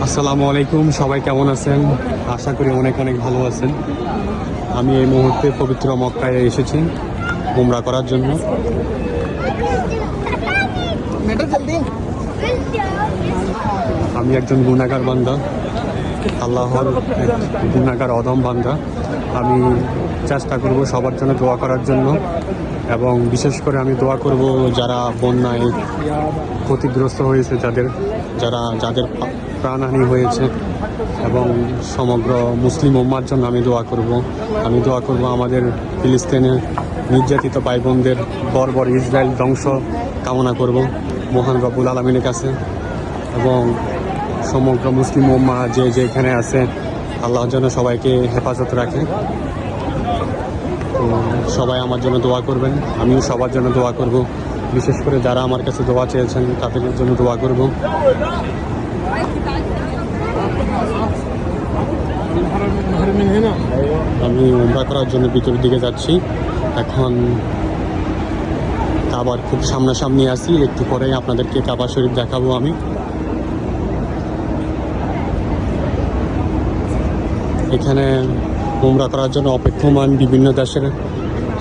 আসসালামু আলাইকুম, সবাই কেমন আছেন? আশা করি অনেক অনেক ভালো আছেন। আমি এই মুহূর্তে পবিত্র মক্কায় এসেছি উমরা করার জন্য। আমি একজন গুনাহগার বান্দা, আল্লাহর গুনাহগার অদম বান্দা। আমি চেষ্টা করব সবার জন্য দোয়া করার জন্য, এবং বিশেষ করে আমি দোয়া করব যারা বন্যায় ক্ষতিগ্রস্ত হয়েছে, যাদের প্রাণহানি হয়েছে, এবং সমগ্র মুসলিম উম্মার জন্য আমি দোয়া করব আমাদের ফিলিস্তিনের নির্যাতিত ভাই বোনদের বর্বর ইসরায়েল ধ্বংস কামনা করব মহান রব্বুল আলামিনের কাছে। এবং সমগ্র মুসলিম উম্মাহ যেখানে আছে, আল্লাহ যেন সবাইকে হেফাজত রাখে। সবাই আমার জন্য দোয়া করবেন, আমিও সবার জন্য দোয়া করব। বিশেষ করে যারা আমার কাছে দোয়া চেয়েছেন তাদের জন্য দোয়া করব। আমি উমরা করার জন্য ভিতরের দিকে যাচ্ছি। এখন কাবার খুব সামনাসামনি আছি, একটু পরেই আপনাদেরকে কাবা শরীফ দেখাবো। আমি এখানে উমরা করার জন্য অপেক্ষমান বিভিন্ন দেশের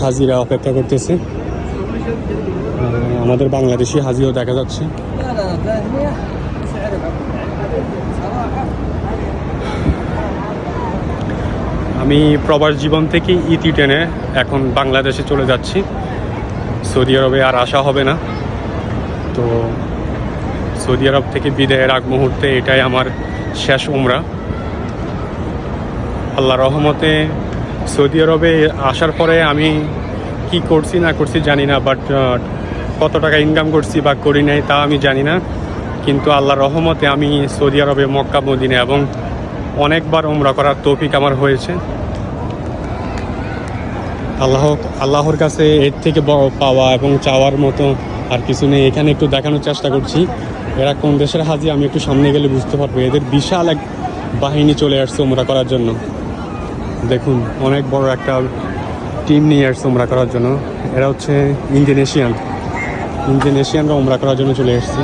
হাজিরা অপেক্ষা করতেছে। আমাদের বাংলাদেশি হাজিও দেখা যাচ্ছে। আমি প্রবাস জীবন থেকে ইতি টেনে এখন বাংলাদেশে চলে যাচ্ছি। সৌদি আরবে আর আসা হবে না। তো সৌদি আরব থেকে বিদায়ের আগ মুহূর্তে এটাই আমার শেষ উমরা। আল্লাহ রহমতে সৌদি আরবে আসার পরে আমি কি করছি না করছি জানি না, বাট কত টাকা ইনকাম করছি বা করি নাই তা আমি জানি না। কিন্তু আল্লাহ রহমতে আমি সৌদি আরবে মক্কা মদিনা এবং অনেকবার উমরা করার তৌফিক আমার হয়েছে। আল্লাহর কাছে এর থেকে পাওয়া এবং চাওয়ার মতো আর কিছু নেই। এখানে একটু দেখানোর চেষ্টা করছি এরা কোন দেশের হাজি। আমি একটু সামনে গেলে বুঝতে পারবো। এদের বিশাল এক বাহিনী চলে আসছে উমরা করার জন্য। দেখুন, অনেক বড় একটা টিম নিয়ে আসছে উমরা করার জন্য। এরা হচ্ছে ইন্দোনেশিয়ানরা উমরা করার জন্য চলে আসছে।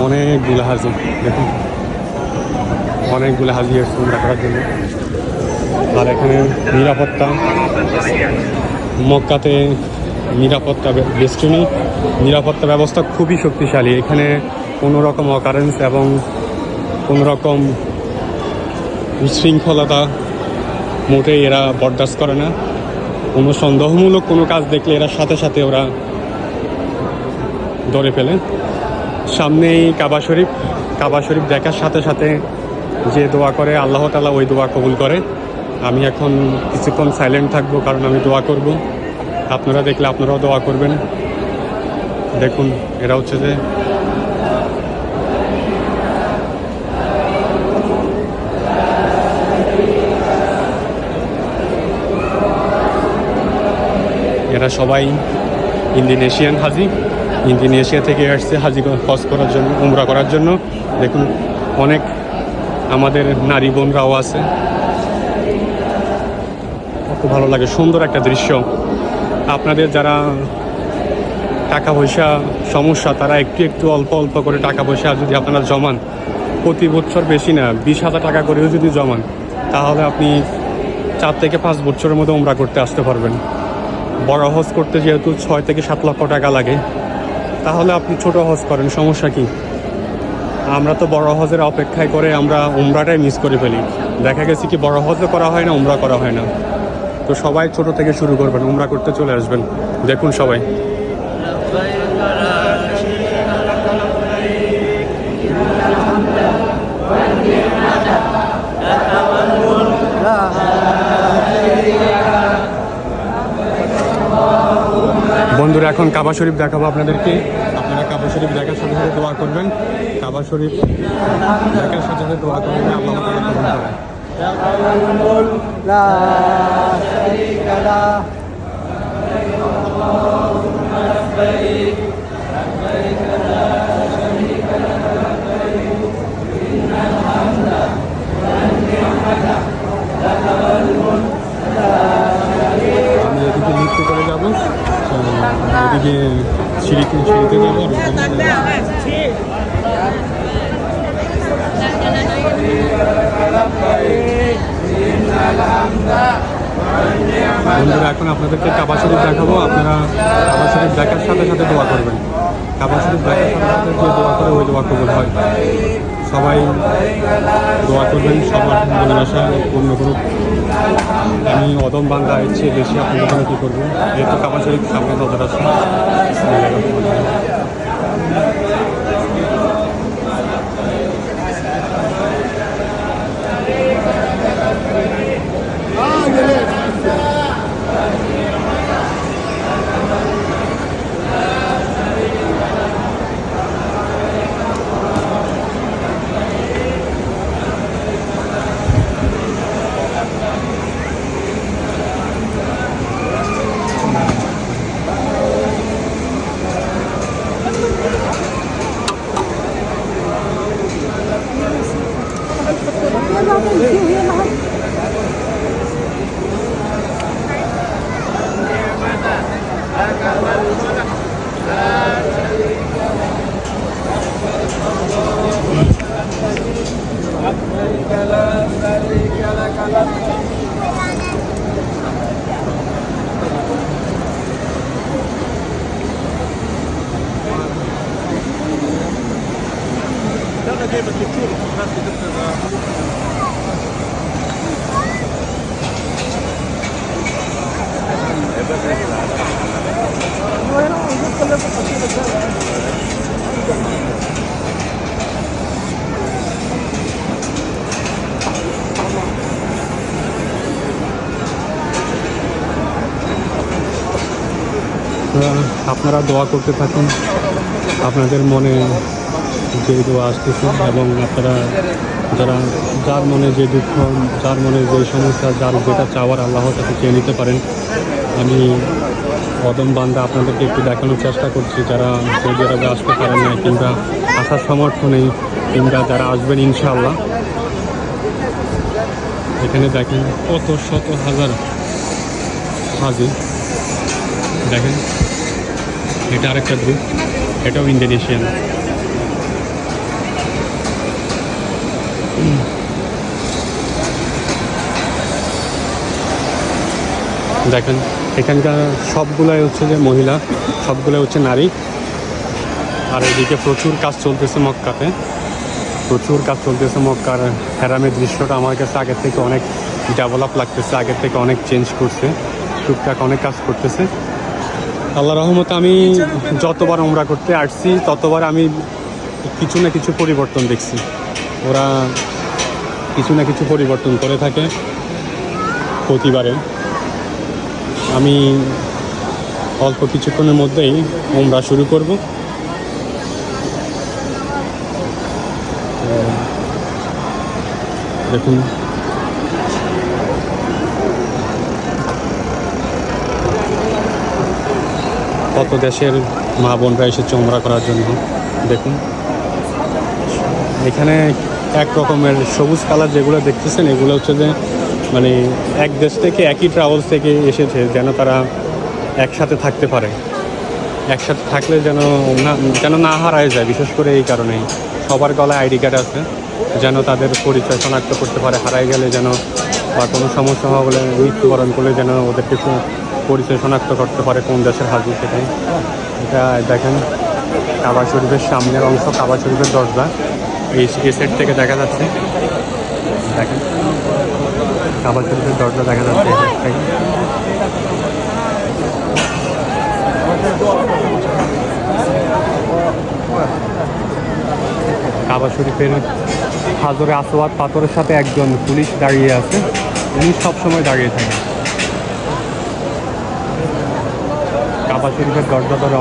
অনেকগুলো হাজি, দেখুন অনেকগুলো হাজি আসছে উমরা করার জন্য। আর এখানে নিরাপত্তা, মক্কাতে নিরাপত্তা বেষ্টনী নিরাপত্তা ব্যবস্থা খুবই শক্তিশালী। এখানে কোনো রকম অকারেন্স এবং কোনো রকম উচ্ছৃঙ্খলতা মোটেই এরা বরদাস্ত করে না। কোনো সন্দেহমূলক কোনো কাজ দেখলে এরা সাথে সাথে ওরা ধরে ফেলে। সামনেই কাবা শরীফ দেখার সাথে সাথে যে দোয়া করে আল্লাহ তাআলা ওই দোয়া কবুল করে। আমি এখন কিছুক্ষণ সাইলেন্ট থাকবো, কারণ আমি দোয়া করব। আপনারা দেখলে আপনারাও দোয়া করবেন। দেখুন, এরা হচ্ছে যে এরা সবাই ইন্দোনেশিয়ান হাজি। ইন্দোনেশিয়া থেকে আসছে হাজি হজ করার জন্য, উমরা করার জন্য। দেখুন, অনেক আমাদের নারী বোনরাও আছে। খুব ভালো লাগে, সুন্দর একটা দৃশ্য। আপনাদের যারা টাকা পয়সা সমস্যা, তারা একটু অল্প অল্প করে টাকা পয়সা যদি আপনারা জমান, প্রতি বছর বেশি না 20,000 টাকা করেও যদি জমান, তাহলে আপনি 4 থেকে 5 বছরের মধ্যে উমরা করতে আসতে পারবেন। বড় হজ করতে যেহেতু 6 থেকে 7 লক্ষ টাকা লাগে, তাহলে আপনি ছোট হজ করেন, সমস্যা কি? আমরা তো বড় হজের অপেক্ষায় করে আমরা উমরাটাই মিস করে ফেলি। দেখা গেছে কি বড় হজও করা হয় না, উমরা করা হয় না। তো সবাই ছোট থেকে শুরু করবেন, উমরা করতে চলে আসবেন। দেখুন সবাই বন্ধুরা, এখন কাবা শরীফ দেখাবো আপনাদেরকে। আপনারা কাবা শরীফ দেখার সাথে সাথে দোয়া করবেন। কাবা শরীফ দেখার সাথে সাথে দোয়া করবেন, আল্লাহ তাআলা কবুল করে। আমি এদিকে নৃত্য করে যাবো, এদিকে সিঁড়িতে যাবো। শরীফ দেখাবো, আপনারা কাবা শরীফ দেখার সাথে সাথে দোয়া করবেন। কাবা শরীফ দেখার সাথে সাথে যে দোয়া করে ওই দোয়া কবুল হয়। সবাই দোয়া করবেন, সবার মনের আশা পূর্ণ করুক। আমি অদম বান্দা ইচ্ছে বেশি আপনাদের জন্য কী করবো, যেহেতু কাবা শরীফ সামনে নজর আছে। আপনারা দোয়া করতে থাকুন, আপনাদের মনে যে দোয়া আসতেছে, এবং আপনারা যার মনে যে দুঃখ, যার মনে যে সমস্যা, যার যেটা চাওয়ার আল্লাহর কাছে চেয়ে নিতে পারেন। আমি অদম বান্দা আপনাদেরকে একটু দেখানোর চেষ্টা করছি, যারা সৌদি আরবে আসতে পারেন না কিংবা আসার সামর্থ্য নেই, কিংবা যারা আসবেন ইনশাআল্লাহ। এখানে দেখেন কত শত হাজার হাজি। দেখেন এটা আরেকটা গ্রুপ, এটাও ইন্দোনেশিয়ান। দেখেন এখানকার সবগুলাই হচ্ছে যে মহিলা, সবগুলাই হচ্ছে নারী। আর এদিকে প্রচুর কাজ চলতেছে মক্কাতে, প্রচুর কাজ চলতেছে মক্কার হেরামের দৃশ্যটা আমার কাছে আগের থেকে অনেক ডেভেলপ লাগতেছে, আগের থেকে অনেক চেঞ্জ করছে, টুকটাক অনেক কাজ করতেছে। আল্লাহ রহমতে আমি যতবার উমরা করতে আসছি ততবার আমি কিছু না কিছু পরিবর্তন দেখছি। ওরা কিছু না কিছু পরিবর্তন করে থাকে প্রতিবারে। আমি অল্প কিছুক্ষণের মধ্যেই উমরা শুরু করব। দেখুন কত দেশের মা বোনরা এসেছে উমরা করার জন্য। দেখুন এখানে এক রকমের সবুজ কালার যেগুলো দেখতেছেন, এগুলো হচ্ছে যে মানে এক দেশ থেকে, একই ট্রাভেলস থেকে এসেছে, যেন তারা একসাথে থাকতে পারে। একসাথে থাকলে যেন না হারায় যায়। বিশেষ করে এই কারণেই সবার গলায় আইডি কার্ড আছে, যেন তাদের পরিচয় শনাক্ত করতে পারে। হারাই গেলে যেন বা কোনো সমস্যা হলে, মৃত্যুবরণ করলে যেন ওদেরকে পরিচয় শনাক্ত করতে পারে কোন দেশের হাজি। সেটাই এটা দেখেন কাবা শরীফের সামনের অংশ, কাবা শরীফের দরজা এই সেট থেকে দেখা যাচ্ছে। দেখেন কাবা শরীফের দরজা দেখা যাচ্ছে এই সেট থেকে। কাবা শরীফের হাজরে আসওয়াদ পাথরের সাথে একজন পুলিশ দাঁড়িয়ে আছে, উনি সবসময় দাঁড়িয়ে থাকেন। কাবা শরীফের দরজা ধরে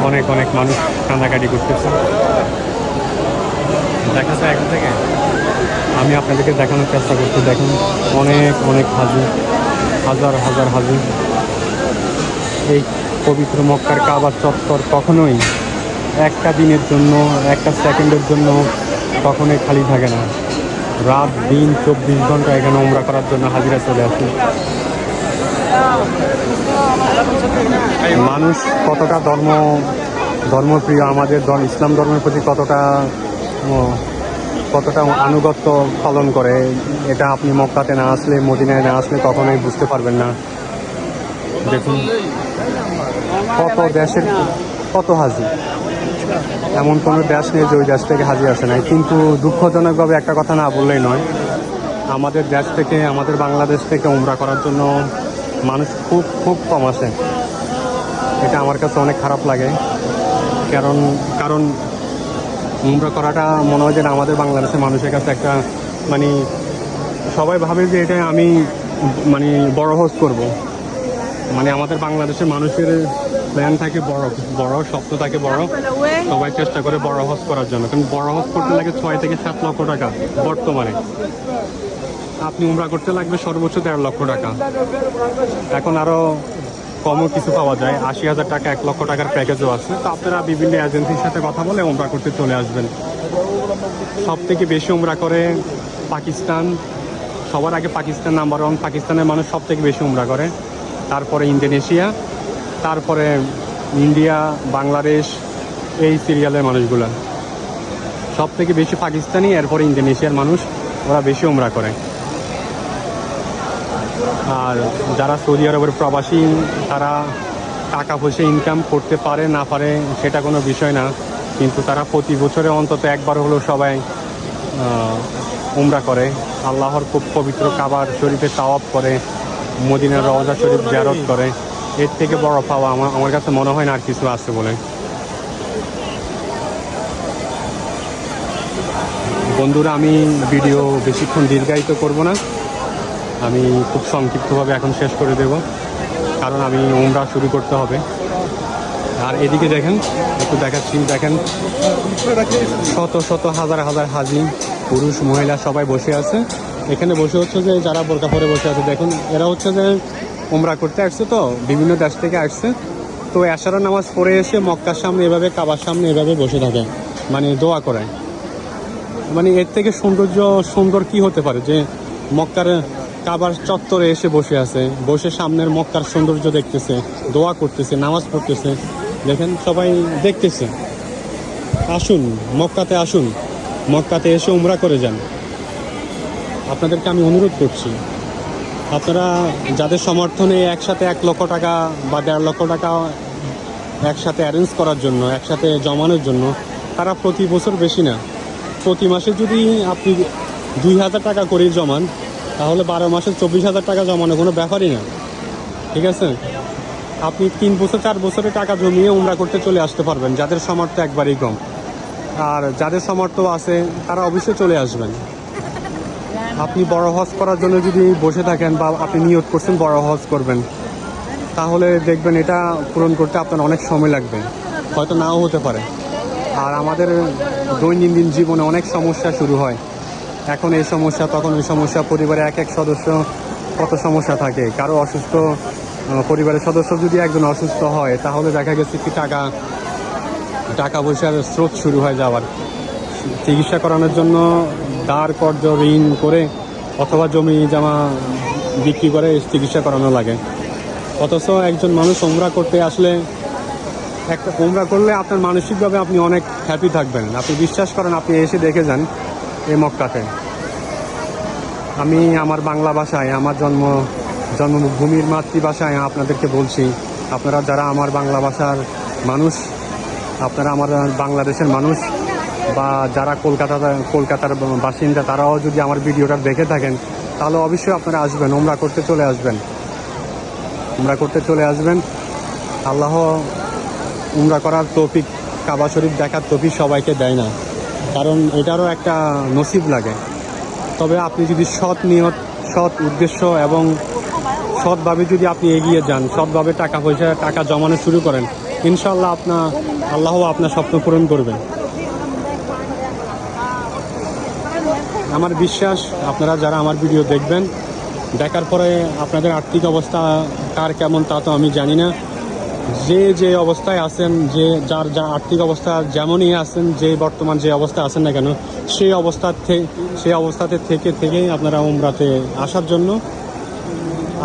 অনেক মানুষ কান্নাকাটি করতেছে। দেখা যায় এখন থেকে আমি আপনাদেরকে দেখানোর চেষ্টা করছি। দেখুন অনেক হাজি, হাজার হাজি। এই পবিত্র মক্কার কাবার চত্বর কখনোই একটা দিনের জন্য, একটা সেকেন্ডের জন্য কখনোই খালি থাকে না। রাত দিন 24 ঘন্টা এখানে উমরা করার জন্য হাজিরা চলে আসে। মানুষ কতটা ধর্মপ্রিয়, আমাদের ইসলাম ধর্মের প্রতি কতটা আনুগত্য পালন করে, এটা আপনি মক্কাতে না আসলে, মদিনায় না আসলে কখনোই বুঝতে পারবেন না। দেখুন কত দেশের কত হাজি, এমন কোনো দেশ নেই যে ওই দেশ থেকে হাজি আসে নাই। কিন্তু দুঃখজনকভাবে একটা কথা না বললেই নয়, আমাদের দেশ থেকে, আমাদের বাংলাদেশ থেকে উমরা করার জন্য মানুষ খুব খুব কম আসে। এটা আমার কাছে অনেক খারাপ লাগে। কারণ উমরা করাটা মনে হয় যে আমাদের বাংলাদেশের মানুষের কাছে একটা মানে সবাই ভাবে যে এটা আমি মানে বড় হজ করব। মানে আমাদের বাংলাদেশের মানুষের প্ল্যান থাকে বড় স্বপ্ন থাকে বড়, সবাই চেষ্টা করে বড় হজ করার জন্য। কারণ বড় হজ করতে লাগে 6 থেকে 7 লক্ষ টাকা বর্তমানে। আপনি উমরা করতে লাগবে সর্বোচ্চ 1.5 লক্ষ টাকা। এখন আরও কমও কিছু পাওয়া যায়, 80,000 টাকা 1 লক্ষ টাকার প্যাকেজও আছে। তো আপনারা বিভিন্ন এজেন্সির সাথে কথা বলে উমরা করতে চলে আসবেন। সব থেকে বেশি উমরা করে পাকিস্তান, সবার আগে পাকিস্তান নাম্বার 1। পাকিস্তানের মানুষ সব থেকে বেশি উমরা করে, তারপরে ইন্দোনেশিয়া, তারপরে ইন্ডিয়া, বাংলাদেশ, এই সিরিয়ালের মানুষগুলো সব থেকে বেশি পাকিস্তানি, এরপরে ইন্দোনেশিয়ার মানুষ, ওরা বেশি উমরা করে। আর যারা সৌদি আরবের প্রবাসী, তারা টাকা পয়সা ইনকাম করতে পারে না পারে সেটা কোনো বিষয় না, কিন্তু তারা প্রতি বছরে অন্তত একবার হলেও সবাই উমরা করে, আল্লাহর খুব পবিত্র কাবার শরীফে তাওয়াফ করে, মদিনার রওজা শরীফ জিয়ারত করে। এর থেকে বড় পাওয়া আমার কাছে মনে হয় না আর কিছু আছে বলে। বন্ধুরা, আমি ভিডিও বেশিক্ষণ দীর্ঘায়িত করব না, আমি খুব সংক্ষিপ্তভাবে এখন শেষ করে দেব, কারণ আমি উমরা শুরু করতে হবে। আর এদিকে দেখেন, একটু দেখাচ্ছি, দেখেন শত শত হাজার হাজার হাজি, পুরুষ মহিলা সবাই বসে আছে। এখানে বসে হচ্ছে যে যারা বোরকা পরে বসে আছে, দেখুন এরা হচ্ছে যে উমরা করতে আসছে, তো বিভিন্ন দেশ থেকে আসছে। তো এশারের নামাজ পড়ে এসে মক্কার সামনে এভাবে, কাবার সামনে এভাবে বসে থাকে, মানে দোয়া করায়। মানে এর থেকে সুন্দর কি হতে পারে যে মক্কার কাবার চত্বরে এসে বসে আছে, বসে সামনের মক্কার সৌন্দর্য দেখতেছে, দোয়া করতেছে, নামাজ পড়তেছে। দেখেন সবাই দেখতেছে। আসুন মক্কাতে, আসুন মক্কাতে এসে উমরা করে যান। আপনাদেরকে আমি অনুরোধ করছি, আপনারা যাদের সমর্থনে একসাথে 1 লক্ষ টাকা বা 1.5 লক্ষ টাকা একসাথে অ্যারেঞ্জ করার জন্য, একসাথে জমানোর জন্য, তারা প্রতি বছর বেশি না, প্রতি মাসে যদি আপনি 2,000 টাকা করে জমান, তাহলে 12 মাসে 24,000 টাকা জমানো কোনো ব্যাপারই না। ঠিক আছে, আপনি 3 বছর 4 বছরে টাকা জমিয়ে উমরা করতে চলে আসতে পারবেন, যাদের সামর্থ্য একবারই কম। আর যাদের সামর্থ্য আছে তারা অবশ্যই চলে আসবেন। আপনি বড় হজ করার জন্য যদি বসে থাকেন, বা আপনি নিয়ত করছেন বড় হজ করবেন, তাহলে দেখবেন এটা পূরণ করতে আপনার অনেক সময় লাগবে, হয়তো নাও হতে পারে। আর আমাদের দৈনন্দিন জীবনে অনেক সমস্যা শুরু হয়, এখন এই সমস্যা, তখন ওই সমস্যা, পরিবারে এক সদস্য কত সমস্যা থাকে। কারো অসুস্থ, পরিবারের সদস্য যদি একজন অসুস্থ হয়, তাহলে দেখা গেছে কি টাকা পয়সার স্রোত শুরু হয়ে যাওয়ার, চিকিৎসা করানোর জন্য ধার কর্জ ঋণ করে অথবা জমি জমা বিক্রি করে চিকিৎসা করানো লাগে। অথচ একজন মানুষ উমরা করতে আসলে, একটা উমরা করলে আপনার মানসিকভাবে আপনি অনেক হ্যাপি থাকবেন। আপনি বিশ্বাস করেন, আপনি এসে দেখে যান এই মক্কাতে। আমি আমার বাংলা ভাষায়, আমার জন্মভূমির মাতৃভাষায় আপনাদেরকে বলছি, আপনারা যারা আমার বাংলা ভাষার মানুষ, আপনারা আমার বাংলাদেশের মানুষ, বা যারা কলকাতার বাসিন্দা, তারাও যদি আমার ভিডিওটা দেখে থাকেন, তাহলে অবশ্যই আপনারা আসবেন, উমরা করতে চলে আসবেন, উমরা করতে চলে আসবেন। আল্লাহ উমরা করার তৌফিক, কাবা শরীফ দেখার তৌফিক সবাইকে দেয় না, কারণ এটারও একটা নসিব লাগে। তবে আপনি যদি সৎ নিয়ত, সৎ উদ্দেশ্য এবং সৎভাবে যদি আপনি এগিয়ে যান, সৎভাবে টাকা জমানো শুরু করেন, ইনশাআল্লাহ আল্লাহ আপনার স্বপ্ন পূরণ করবেন। আমার বিশ্বাস, আপনারা যারা আমার ভিডিও দেখবেন, দেখার পরে আপনাদের আর্থিক অবস্থা কার কেমন তা তো আমি জানি না, যে অবস্থায় আছেন, যার আর্থিক অবস্থা যেমনই আছেন, বর্তমান যে অবস্থায় আছেন না কেন, সেই অবস্থাতে থেকেই আপনারা উমরাতে আসার জন্য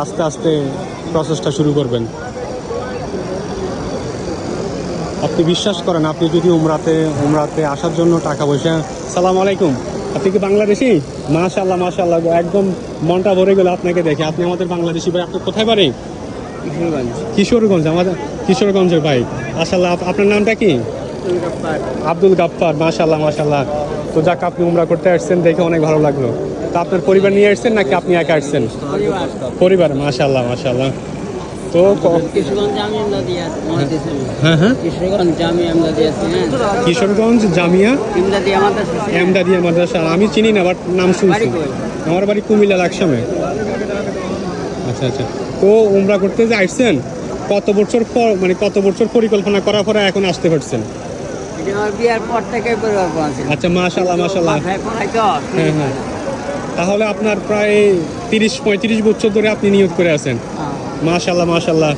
আস্তে আস্তে প্রসেসটা শুরু করবেন। আপনি বিশ্বাস করেন, আপনি যদি উমরাতে আসার জন্য টাকা পয়সা, সালাম আলাইকুম, আপনি কি বাংলাদেশি? মাশাআল্লাহ মাশাআল্লাহ, একদম মনটা ভরে গেল আপনাকে দেখে। আপনি আমাদের বাংলাদেশি ভাই, আপনি কোথায় বাড়ি? কিশোরগঞ্জ, আমাদের কিশোরগঞ্জের ভাই। মাশাআল্লাহ, আপনার নামটা কি? আব্দুল গাফফার। মাশাআল্লাহ মাশাআল্লাহ। তো যাক, আপনি উমরা করতে আসছেন দেখে অনেক ভালো লাগলো। তো আপনার পরিবার নিয়ে আসছেন নাকি আপনি একা আসছেন? পরিবার। মাশাআল্লাহ মাশাআল্লাহ। তো হ্যাঁ হ্যাঁ, কিশোরগঞ্জ জামিয়া এমদাদিয়া মাদ্রাসা। আমি চিনি না, বাট নাম শুনছি। আমার বাড়ি কুমিল্লা লাকসামে। আচ্ছা আচ্ছা। তো উমরা করতে যে আসছেন, কত বছর পর, মানে কত বছর পরিকল্পনা করার পরে এখন আসতে পারছেন? বিয়ার পর থেকে পরিকল্পনা ছিল। আচ্ছা, মাশাআল্লাহ মাশাআল্লাহ। হ্যাঁ হ্যাঁ, তাহলে আপনার প্রায় 30-35 বছর ধরে আপনি নিয়ত করে আছেন। মাশাআল্লাহ মাশাআল্লাহ,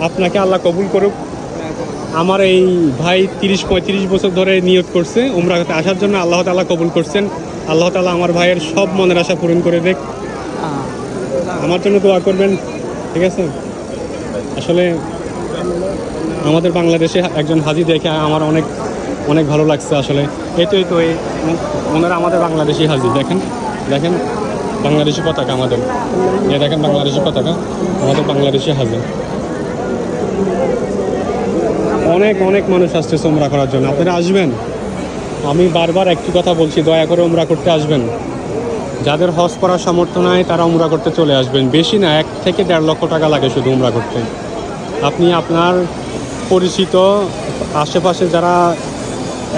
আপনাকে আল্লাহ কবুল করুক। আমার এই ভাই 30-35 বছর ধরে নিয়ত করছে উমরাতে আসার জন্য, আল্লাহ তাআলা কবুল করছেন। আল্লাহ তাআলা আমার ভাইয়ের সব মনের আশা পূরণ করে দেখ। আমার জন্য দোয়া করবেন, ঠিক আছে? আসলে আমাদের বাংলাদেশে একজন হাজি দেখে আমার অনেক অনেক ভালো লাগছে আসলে। এই তো ওনারা আমাদের বাংলাদেশি হাজি। দেখেন দেখেন, বাংলাদেশি পতাকা আমাদের, দেখেন বাংলাদেশি পতাকা, আমাদের বাংলাদেশি হাজি। অনেক অনেক মানুষ আসছে উমরা করার জন্য। আপনারা আসবেন, আমি বারবার একটি কথা বলছি, দয়া করে উমরা করতে আসবেন। যাদের হজ করার সামর্থ্য নাই তারা উমরা করতে চলে আসবেন। বেশি না, 1 থেকে 1.5 লক্ষ টাকা লাগে শুধু উমরা করতে। আপনি আপনার পরিচিত আশেপাশে যারা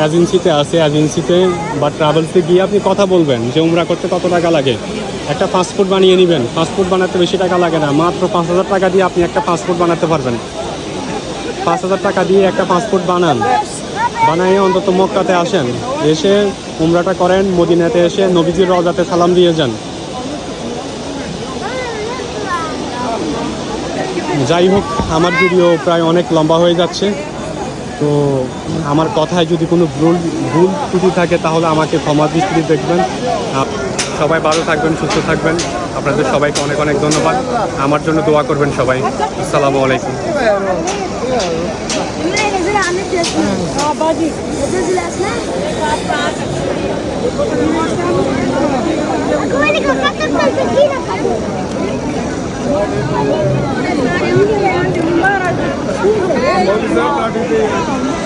এজেন্সিতে আছে, এজেন্সিতে বা ট্রাভেলসে গিয়ে আপনি কথা বলবেন যে উমরা করতে কত টাকা লাগে। একটা পাসপোর্ট বানিয়ে নেবেন। পাসপোর্ট বানাতে বেশি টাকা লাগে না, মাত্র 5,000 টাকা দিয়ে আপনি একটা পাসপোর্ট বানাতে পারবেন। 5,000 টাকা দিয়ে একটা পাসপোর্ট বানাইয়ে অন্তত মক্কাতে আসেন, এসে উমরাটা করেন, মদিনাতে এসে নবীজির রওজাতে সালাম দিয়ে যান। যাই হোক, আমার ভিডিও প্রায় অনেক লম্বা হয়ে যাচ্ছে। তো আমার কথায় যদি কোনো ভুল ত্রুটি থাকে তাহলে আমাকে ক্ষমা দৃষ্টিতে দেখবেন। সবাই ভালো থাকবেন, সুস্থ থাকবেন। আপনাদের সবাইকে অনেক অনেক ধন্যবাদ। আমার জন্য দোয়া করবেন সবাই। আসসালামু আলাইকুম। Thank you.